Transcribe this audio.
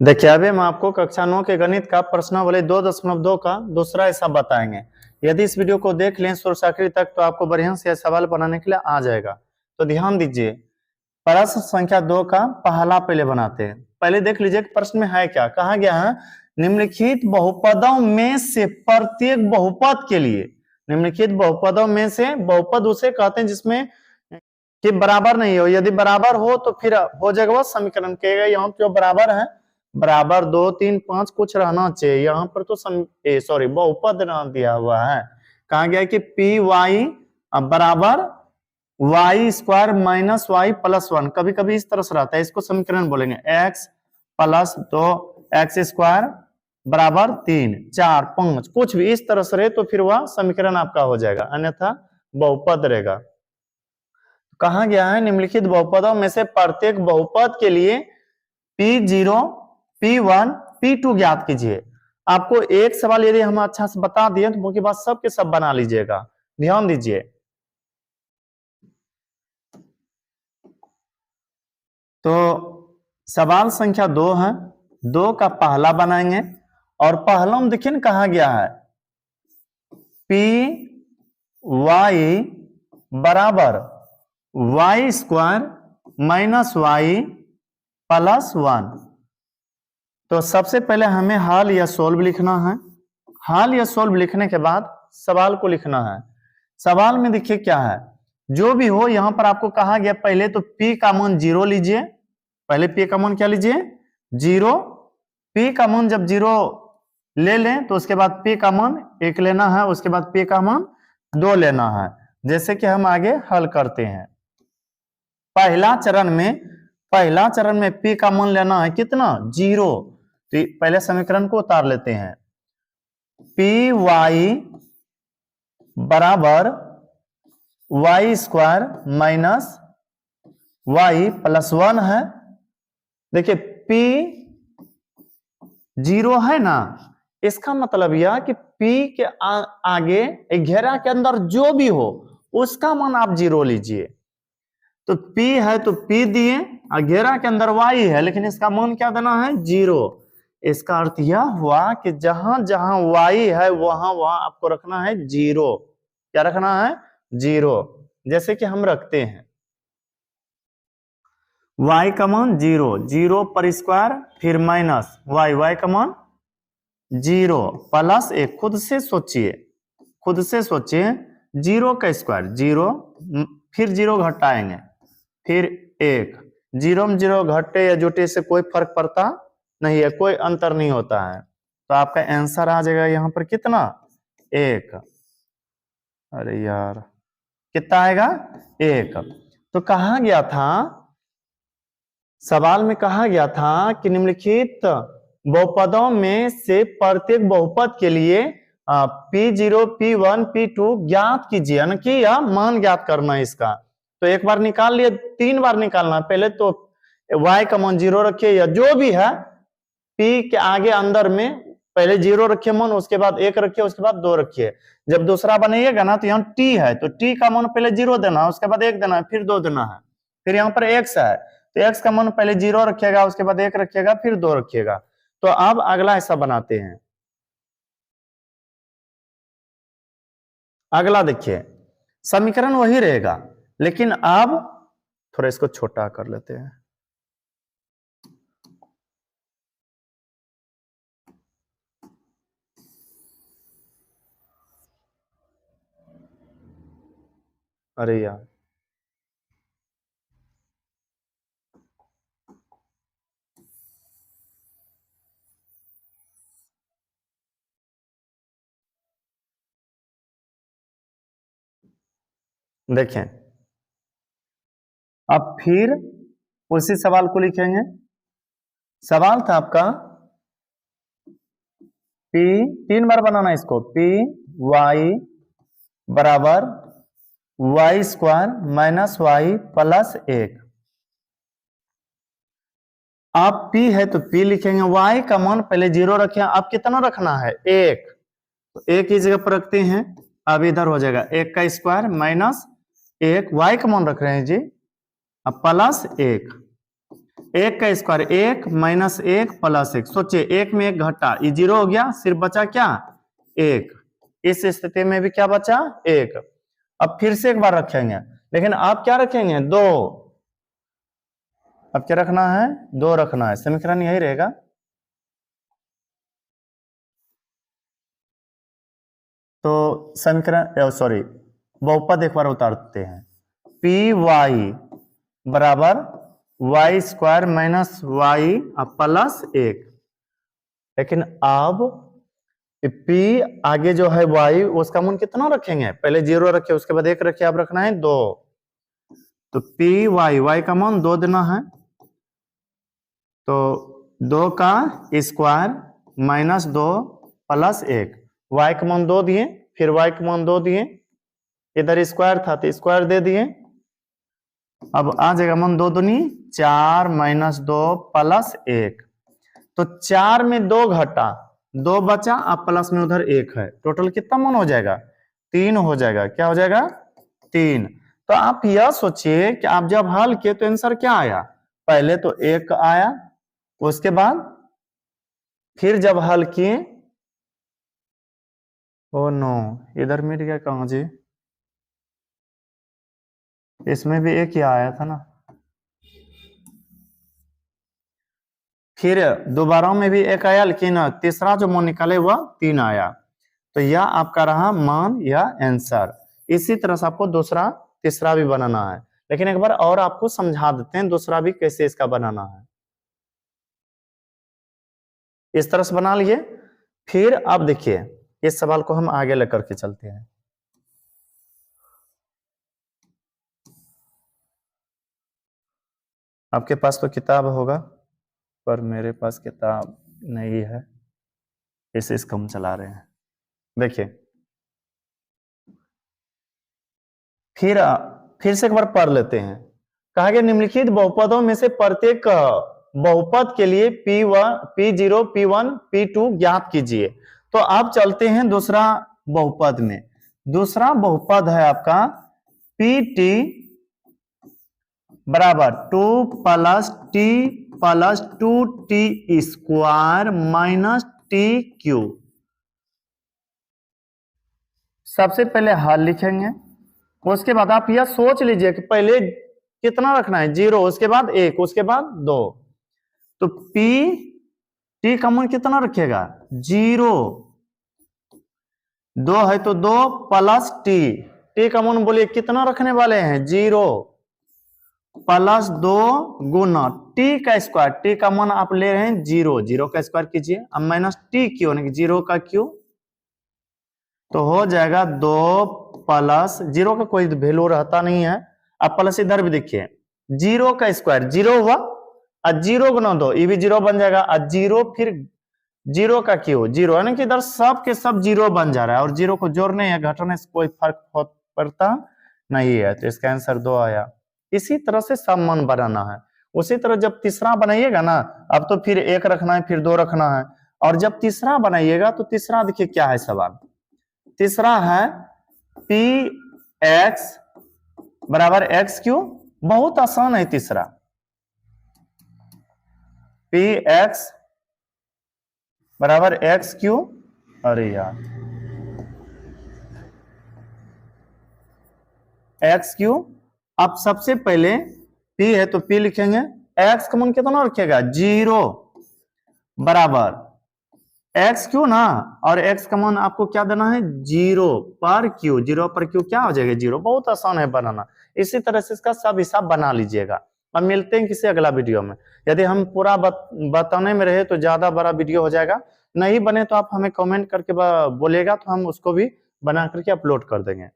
देखिए अभी हम आपको कक्षा 9 के गणित का प्रश्नावली 2.2 का दूसरा हिस्सा बताएंगे। यदि इस वीडियो को देख लें शुरू से आखिरी तक तो आपको बढ़िया से सवाल बनाने के लिए आ जाएगा। तो ध्यान दीजिए, प्रश्न संख्या 2 का पहला पहले बनाते हैं। पहले देख लीजिए प्रश्न में है क्या, कहा गया है निम्नलिखित बहुपदों में से प्रत्येक बहुपद के लिए, निम्नलिखित बहुपदों में से बहुपद उसे कहते हैं जिसमें कि बराबर नहीं हो, यदि बराबर हो तो फिर हो जाएगा वह समीकरण के। यहाँ जो बराबर है, बराबर 2, 3, 5 कुछ रहना चाहिए, यहाँ पर तो सॉरी बहुपद ना दिया हुआ है। कहा गया कि पी वाई बराबर Y square minus Y plus 1, कभी कभी इस तरह से रहता है, इसको समीकरण बोलेंगे एक्स प्लस 2 एक्स स्क्वायर बराबर 3, 4, 5 कुछ भी इस तरह से रहे तो फिर वह समीकरण आपका हो जाएगा, अन्यथा बहुपद रहेगा। कहा गया है निम्नलिखित बहुपदों में से प्रत्येक बहुपद के लिए P0, P1, P2 ज्ञात कीजिए। आपको एक सवाल यदि हम अच्छा से बता दिए तो बाकी बात सब के सब बना लीजिएगा। ध्यान दीजिए, तो सवाल संख्या 2 है, 2 का पहला बनाएंगे और पहला में देखिए कहा गया है P वाई बराबर Y square minus Y plus 1। तो सबसे पहले हमें हल या सोल्व लिखना है। हल या सोल्व लिखने के बाद सवाल को लिखना है। सवाल में देखिए क्या है, जो भी हो यहां पर आपको कहा गया पहले तो P का मान 0 लीजिए। पहले P का मान क्या लीजिए, 0। P का मान जब 0 ले लें तो उसके बाद P का मान 1 लेना है, उसके बाद P का मान 2 लेना है। जैसे कि हम आगे हल करते हैं। पहला चरण में P का मान लेना है कितना, 0। तो पहले समीकरण को उतार लेते हैं। पी वाई बराबर Y square minus Y plus 1 है। देखिए P 0 है ना, इसका मतलब यह कि P के आगे घेरा के अंदर जो भी हो उसका मान आप 0 लीजिए। तो P है तो P दिए, घेरा के अंदर Y है लेकिन इसका मान क्या देना है, 0। इसका अर्थ यह हुआ कि जहां जहां Y है वहां वहां आपको रखना है 0। क्या रखना है, 0। जैसे कि हम रखते हैं Y का मान 0, 0 पर स्क्वायर फिर माइनस Y का मान 0 प्लस 1। खुद से सोचिए 0 का स्क्वायर 0, फिर 0 घटाएंगे फिर 1। 0 में 0 घटे या जुटे से कोई फर्क पड़ता नहीं है, कोई अंतर नहीं होता है। तो आपका आंसर आ जाएगा यहां पर कितना, 1। अरे यार कितना आएगा, 1। तो कहा गया था, सवाल में कहा गया था कि निम्नलिखित बहुपदों में से प्रत्येक बहुपद के लिए P0, P1, P2 ज्ञात कीजिए, यानी कि यह मान ज्ञात करना है इसका। तो एक बार निकाल लिए, 3 बार निकालना है। पहले तो Y का मान 0 रखिए, या जो भी है P के आगे अंदर में पहले 0 रखिए मान, उसके बाद 1 रखिए, उसके बाद 2 रखिए। जब दूसरा बनाइएगा ना तो यहाँ T है तो T का मान पहले 0 देना है, उसके बाद 1 देना है, फिर 2 देना है। फिर यहाँ पर X है तो X का मान पहले 0 रखिएगा, उसके बाद 1 रखिएगा, फिर 2 रखिएगा। तो अब अगला हिस्सा बनाते हैं। अगला देखिए समीकरण वही रहेगा लेकिन अब थोड़ा इसको छोटा कर लेते हैं। अरे यार देखें, अब फिर उसी सवाल को लिखेंगे। सवाल था आपका P, 3 बार बनाना इसको, P वाई बराबर Y square minus Y plus 1। आप P है तो P लिखेंगे, Y का मान पहले 0 रखें, अब कितना रखना है, 1। तो 1 की जगह पर रखते हैं, अब इधर हो जाएगा 1 का स्क्वायर माइनस 1, Y का मान रख रहे हैं जी, अब प्लस 1। एक का स्क्वायर 1 माइनस 1 प्लस 1। सोचिए एक में एक घटा, ये 0 हो गया, सिर्फ बचा क्या 1। इस स्थिति में भी क्या बचा 1। अब फिर से एक बार रखेंगे, लेकिन आप क्या रखेंगे 2। अब क्या रखना है 2 रखना है, समीकरण यही रहेगा। तो समीकरण सॉरी बहुपद एक बार उतारते हैं, पी वाई बराबर Y square minus Y plus 1। लेकिन अब P आगे जो है y उसका मान कितना रखेंगे, पहले 0 रखे उसके बाद 1 रखे, अब रखना है 2। तो P y का मान 2 देना है, तो 2 का स्क्वायर माइनस 2 प्लस 1। y का मान 2 दिए, फिर y का मान 2 दिए, इधर स्क्वायर था तो स्क्वायर दे दिए। अब आ जाएगा मान 2 दूनी 4 माइनस 2 प्लस 1। तो 4 में 2 घटा, 2 बचा, अब प्लस में उधर 1 है, टोटल कितना मान हो जाएगा 3 हो जाएगा। क्या हो जाएगा 3। तो आप यह सोचिए कि आप जब हल किए तो आंसर क्या आया, पहले तो 1 आया, उसके बाद फिर जब हल किए, ओ नो इधर मिट गया कहां जी, इसमें भी 1 ही आया था ना, फिर दोबारा में भी 1 आया, लेकिन तीसरा जो मान निकाले वह 3 आया। तो यह आपका रहा मान या आंसर। इसी तरह से आपको दूसरा तीसरा भी बनाना है, लेकिन एक बार और आपको समझा देते हैं दूसरा भी कैसे इसका बनाना है। इस तरह से बना लिए। फिर अब देखिए इस सवाल को हम आगे लेकर के चलते हैं। आपके पास तो किताब होगा, पर मेरे पास किताब नहीं है, इसे इसको हम चला रहे हैं। देखिए फिर से एक बार पढ़ लेते हैं। कहा गया निम्नलिखित बहुपदों में से प्रत्येक बहुपद के लिए P0, P1, P2 ज्ञात कीजिए। तो आप चलते हैं दूसरा बहुपद में। दूसरा बहुपद है आपका PT बराबर 2 plus T plus 2T square minus TQ। सबसे पहले हल लिखेंगे, उसके बाद आप यह सोच लीजिए कि पहले कितना रखना है 0, उसके बाद 1, उसके बाद 2। तो T का मान कितना रखेगा 0, 2 है तो 2 प्लस T का मान बोलिए कितना रखने वाले हैं 0 प्लस 2 गुना T का स्क्वायर, T का मान आप ले रहे हैं 0, 0 का स्क्वायर कीजिए, अब माइनस TQ यानी 0 का Q, तो हो जाएगा 2 प्लस 0 का कोई वैल्यू रहता नहीं है। अब प्लस इधर भी देखिए 0 का स्क्वायर 0 हुआ, और 0 गुना 2 ये भी 0 बन जाएगा, और 0 फिर 0 का Q 0, यानी कि इधर सब के सब 0 बन जा रहा है, और 0 को जोड़ने या घटाने से कोई फर्क पड़ता नहीं है। तो इसका आंसर 2 आया। इसी तरह से सब मान बनाना है। उसी तरह जब तीसरा बनाइएगा ना, अब तो फिर 1 रखना है, फिर 2 रखना है, और जब तीसरा बनाइएगा तो तीसरा देखिए क्या है सवाल। तीसरा है Px बराबर XQ, बहुत आसान है तीसरा। Px बराबर XQ, अरे यार XQ। अब सबसे पहले P है तो P लिखेंगे, X का मान कितना रखेगा 0 बराबर XQ ना, और X का मान आपको क्या देना है 0 पर Q, 0 पर Q क्या हो जाएगा 0। बहुत आसान है बनाना। इसी तरह से इसका सब हिसाब बना लीजिएगा। अब मिलते हैं किसी अगला वीडियो में। यदि हम पूरा बताने में रहे तो ज्यादा बड़ा वीडियो हो जाएगा, नहीं बने तो आप हमें कमेंट करके बोलेगा तो हम उसको भी बना करके अपलोड कर देंगे।